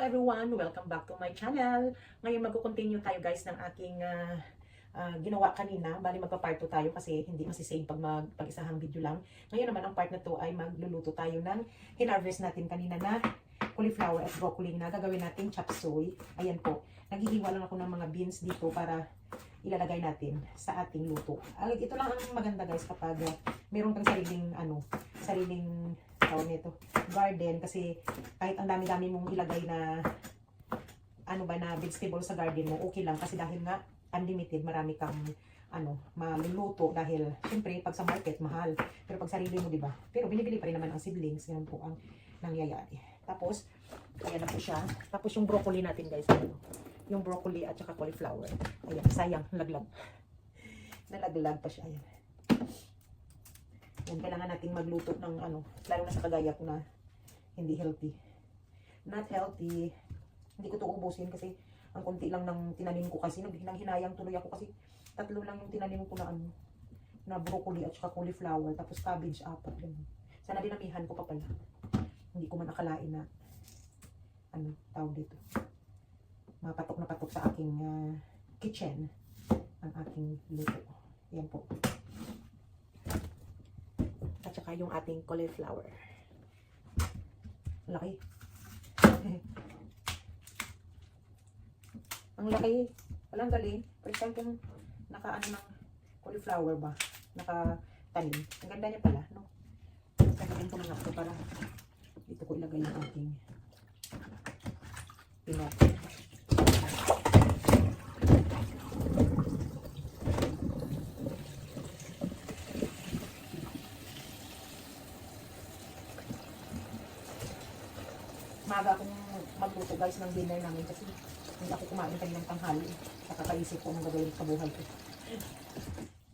Hello everyone! Welcome back to my channel. Ngayon magko-continue tayo guys ng aking ginawa kanina. Bali magpa-part 2 tayo kasi hindi masisave pag mag-isahang video lang. Ngayon naman ang part na to ay magluluto tayo ng hinarvest natin kanina na cauliflower at broccoli na gagawin natin chop suey. Ayan po. Naghihiwa lang ako ng mga beans dito para ilalagay natin sa ating luto. Ito lang ang maganda guys kapag meron kang sariling tawag nito, garden, kasi kahit ang dami-dami mong ilagay na na vegetable sa garden mo, okay lang kasi dahil nga unlimited, marami kang maluluto dahil syempre pag sa market mahal, pero pag sarili mo, di ba? Pero binibili pa rin naman ang seedlings, yan po ang nangyayari. Tapos ayan na po siya. Tapos yung broccoli natin guys, yung broccoli at saka cauliflower. Ayan, sayang, nalaglag. Nalaglag pa siya, ayan. Yan, kailangan nating magluto ng lalo na sa kagaya ko na hindi healthy. Not healthy. Hindi ko ito ubusin kasi ang konti lang ng tinanim ko kasi hinayang tuloy ako kasi 3 lang yung tinanim ko na broccoli at saka cauliflower, tapos cabbage 4 lang. Sana dinamihan ko pa pala. Hindi ko man akalain na tawag dito. Mapatok na patok sa aking kitchen ang aking luto. Yan po. At saka yung ating cauliflower. Laki. Ang laki. Walang galing. First time kong ng cauliflower ba? Nakatanim. Ang ganda niya pala, no? Kakain ko na ito para dito ko ilagay yung ating pinoto. Maaga akong magluto guys ng dinner namin kasi hindi ako kumain kaninang tanghali. Sa kakaisip ko ng gagawin sa buhay ko.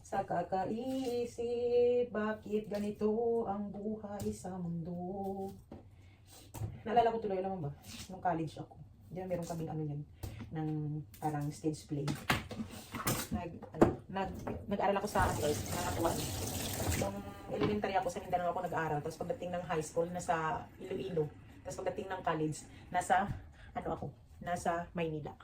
Sa kakaisip, bakit ganito ang buhay sa mundo? Naalala ko tuloy, alam mo ba? Nung college ako. Hindi na meron kaming yan, ng parang stage play. Nag-aral ako sa guys, nakatuwa. Nung elementary ako sa Mindanao ako nag-aral. Tapos pagdating ng high school, nasa Iloilo. Tapos pagdating ng college, nasa nasa Maynila.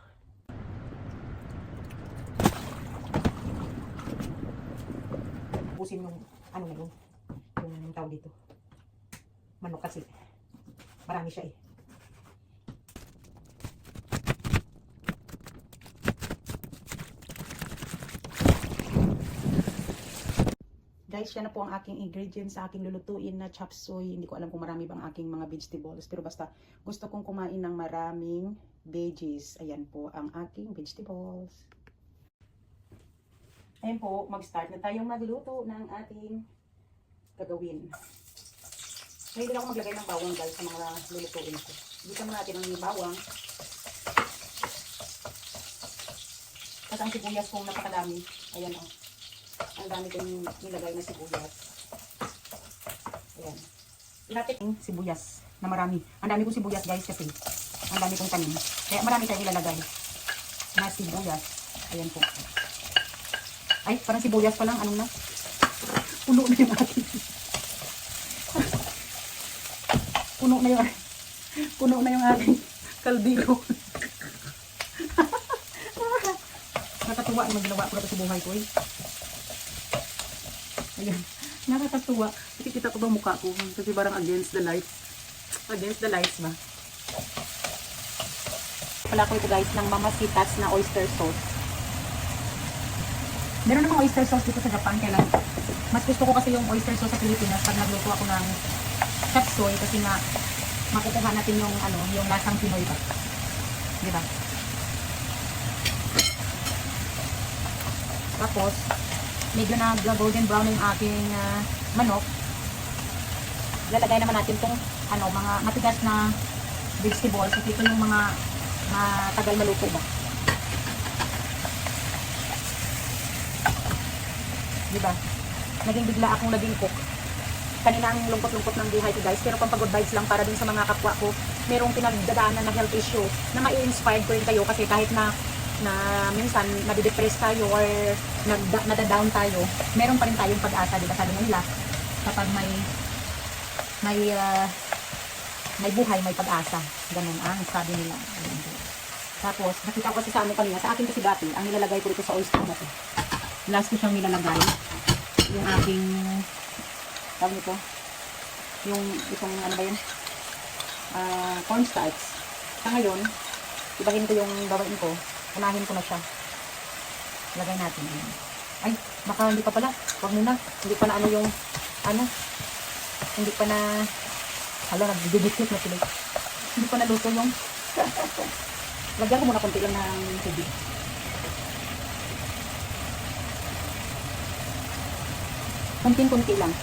Ubusin yung yung tawag dito. Manok kasi. Marami siya eh. Guys, yan na po ang aking ingredients sa aking lulutuin na chop suey. Hindi ko alam kung marami bang aking mga vegetables. Pero basta gusto kong kumain ng maraming veggies. Ayan po ang aking vegetables. Ayan po, mag-start na tayong magluto ng ating gagawin. Ngayon din ako maglagay ng bawang guys sa mga lulutuin ko. Bisa mo natin ang bawang. At ang sibuyas kong napakadami. Ayan o. Ang dami kong nilagay na sibuyas. Ayan. Ilapit yung sibuyas na marami. Ang dami kong sibuyas guys kasi ang dami kong tanim. Kaya marami tayong ilalagay na sibuyas. Ayan po. Ay, parang sibuyas pa lang. Anong na? Puno na yung ating. Puno na yung ating kaldero. Nakatuwa yung ginawa ko na sa buhay ko eh. Ayan, nakakatuwa. Nakikita ko ba mukha ko? Kasi parang against the lights. Against the lights ba? Pala ko ito guys ng Mamasitas na oyster sauce. Meron namang oyster sauce dito sa Japan. Kaya lang, mas gusto ko kasi yung oyster sauce sa Pilipinas pag nagluto ako ng chop suey kasi nga makukuha natin yung yung lasang Pinoy ba? Diba? Tapos medyo na golden brown yung aking manok. Lalagay naman natin itong mga matigas na vegetables. Ito yung mga matagal maluto ba. Diba? Bigla akong naging cook. Kanina ang lungkot-lungkot ng buhay ko guys. Pero pampagod vibes lang para dun sa mga kapwa ko. Merong pinagdadaanan na health issue na mai-inspired ko rin kayo kasi kahit na minsan nadidepress tayo or nadadown tayo, meron pa rin tayong pag-asa, diba sabi nila, kapag may may buhay, may pag-asa. Ganun ang sabi nila. Ayan, guys. Tapos, nakita ko kasi sa ano kanina, sa akin kasi dati, ang nilalagay ko dito sa oyster na to. Last ko siyang nilalagay. Yung aking, tawag nito, yung itong ano ba yun? Cornstarch. Sa ngayon, ibahin ko yung gawin ko. Unahin ko na siya. Lagay natin. Ay, baka hindi pa pala. Huwag muna. Hindi pa na ano yung, ano, hindi pa na, hala, nagdidikit na tuloy. Hindi pa na luto yung, lagyan ko muna konti lang ng tubig. Kunting-kunti lang.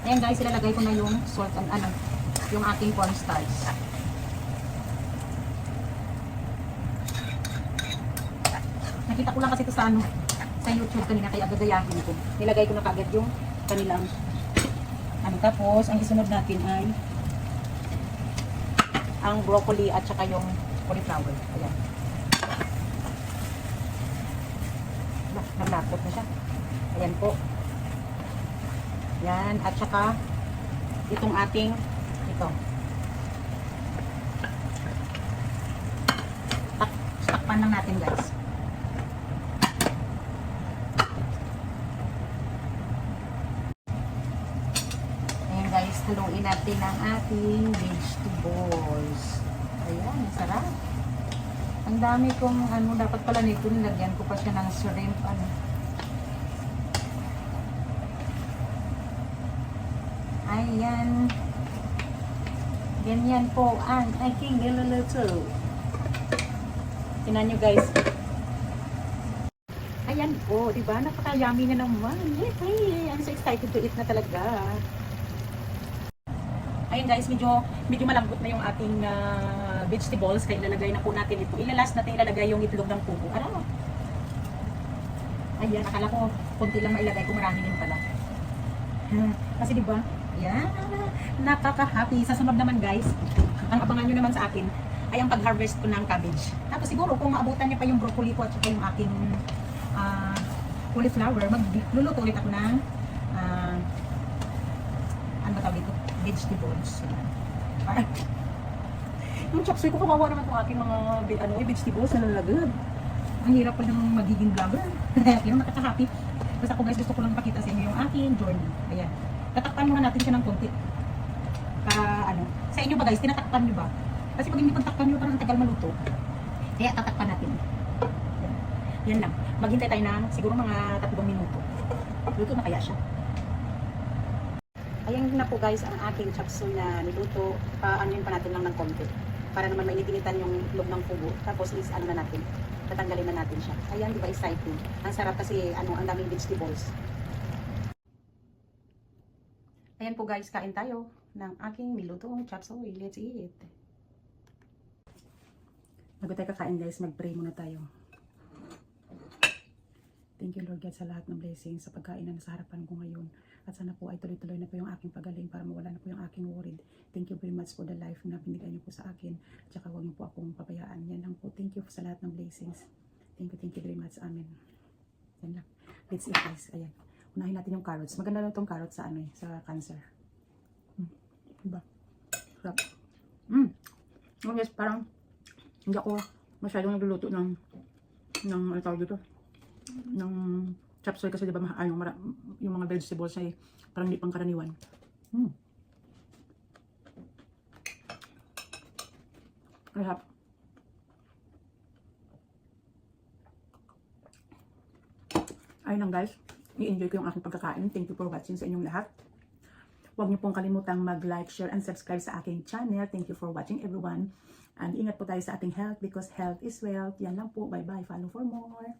Ayan guys, ilalagay ko na yung salt and ano, yung ating cornstarch. Nakita ko lang kasi ito sa ano, sa YouTube kanina, kaya gagayahin ko. Nilagay ko na kagad yung kanilang ano. Tapos, ang isunod natin ay ang broccoli at saka yung cauliflower. Ayan. Naglapot na siya. Ayan po. Yan. At saka itong ating ito. Takpan lang natin guys. Ayan guys. Haluin natin ang ating vegetables. Ayan. Sarap. Ang dami kong ano. Dapat pala nito nilagyan ko pa siya ng shrimp. Ano. Ayan. Ganyan po ang aking niluluto. Tingnan nyo guys. Ayan po, diba? Napaka-yummy na naman. Yay! I'm so excited to eat na talaga. Ayan guys, medyo malambot na yung ating vegetables. Kaya ilalagay na po natin ito. Ilalas natin ilalagay yung itlog ng pugo. Ano? Ayan, akala ko konti lang mailagay ko, marami din pala. Kasi diba? Ayan, nakaka-happy. Sa sunod naman guys, ang abangan nyo naman sa akin ay ang pag-harvest ko ng cabbage. Tapos siguro kung maabutan niya pa yung broccoli ko at saka yung aking cauliflower, magluluto ulit ako ng ano ba tawag dito? Vegetables. Yung chop suey ko, kawawa naman itong aking mga vegetables na lalagad. Ang hirap pa ng magiging vlogger. Pero nakaka-happy. Basta ako guys, gusto ko lang pakita sa inyo yung aking journey. Ayan. Tatakpan muna natin siya ng konti. Para ano. Sa inyo ba guys, tinatakpan nyo ba? Kasi pag hindi pagtakpan nyo, parang tagal maluto. Kaya tatakpan natin. Yan lang. Maghintay tayo ng siguro mga 3 minuto. Luto na kaya siya. Ayan na po guys ang aking chop suey na niluto. Ano pa natin lang ng konti. Para naman mainit-initan yung loob ng pugo. Tapos is ano na natin. Tatanggalin na natin siya. Ayan, di ba exciting? Ang sarap kasi ano, ang daming vegetables. Ayan po guys, kain tayo ng aking nilutong chop suey. Let's eat. Bago tayo kakain guys, mag-pray muna tayo. Thank you Lord God sa lahat ng blessings sa pagkain na nasa harapan ko ngayon. At sana po ay tuloy-tuloy na po yung aking pagaling para mawala na po yung aking worried. Thank you very much for the life na binigay niyo po sa akin. At saka huwag niyo po akong pabayaan. Yan lang po. Thank you sa lahat ng blessings. Thank you very much. Amen. Yan lang. Let's eat guys. Ayan. Unahin natin yung carrots. Maganda lang itong carrots sa ano sa cancer. Diba? Sarap. Oh yes, parang hindi ako masyadong nagluluto ng ano tawag dito? Ng chop suey kasi diba yung mga vegetables ay parang hindi pangkaraniwan. Sarap. Ayun lang guys, i-enjoy ko yung aking pagkakain. Thank you for watching sa inyong lahat. Huwag niyo pong kalimutang mag-like, share, and subscribe sa aking channel. Thank you for watching everyone. And ingat po tayo sa ating health because health is wealth. Yan lang po. Bye-bye. Follow for more.